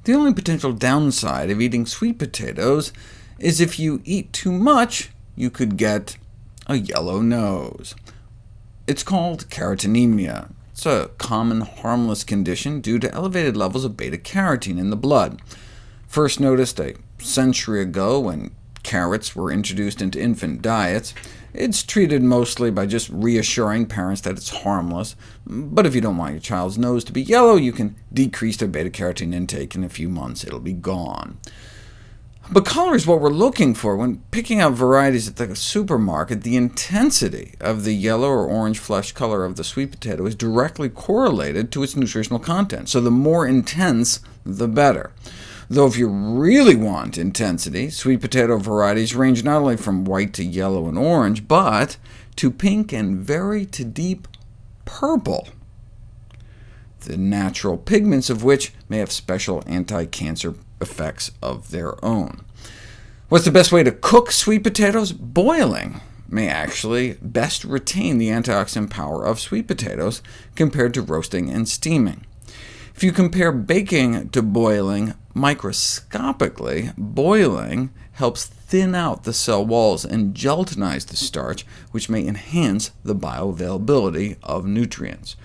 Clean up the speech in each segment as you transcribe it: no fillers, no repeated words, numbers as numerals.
The only potential downside of eating sweet potatoes is if you eat too much, you could get a yellow nose. It's called carotenemia. It's a common harmless condition due to elevated levels of beta-carotene in the blood. First noticed a century ago when carrots were introduced into infant diets. It's treated mostly by just reassuring parents that it's harmless, but if you don't want your child's nose to be yellow, you can decrease their beta-carotene intake. In a few months it'll be gone. But color is what we're looking for. When picking out varieties at the supermarket, the intensity of the yellow or orange flesh color of the sweet potato is directly correlated to its nutritional content, so the more intense, the better. Though if you really want intensity, sweet potato varieties range not only from white to yellow and orange, but to pink and very to deep purple, the natural pigments of which may have special anti-cancer effects of their own. What's the best way to cook sweet potatoes? Boiling may actually best retain the antioxidant power of sweet potatoes compared to roasting and steaming. If you compare baking to boiling, microscopically, boiling helps thin out the cell walls and gelatinize the starch, which may enhance the bioavailability of nutrients,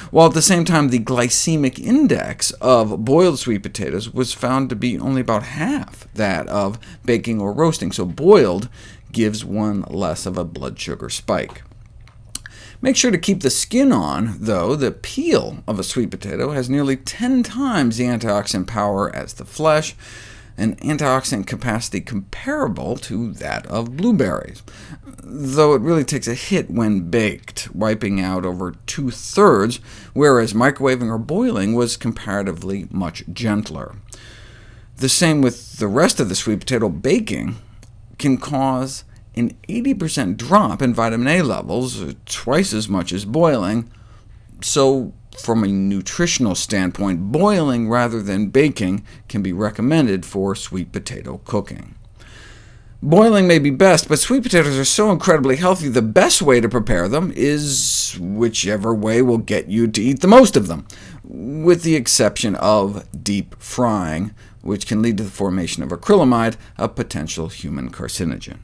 while at the same time the glycemic index of boiled sweet potatoes was found to be only about half that of baking or roasting, so boiled gives one less of a blood sugar spike. Make sure to keep the skin on, though. The peel of a sweet potato has nearly 10 times the antioxidant power as the flesh, an antioxidant capacity comparable to that of blueberries, though it really takes a hit when baked, wiping out over 2/3, whereas microwaving or boiling was comparatively much gentler. The same with the rest of the sweet potato. Baking can cause an 80% drop in vitamin A levels, twice as much as boiling, so from a nutritional standpoint, boiling rather than baking can be recommended for sweet potato cooking. Boiling may be best, but sweet potatoes are so incredibly healthy, the best way to prepare them is whichever way will get you to eat the most of them, with the exception of deep frying, which can lead to the formation of acrylamide, a potential human carcinogen.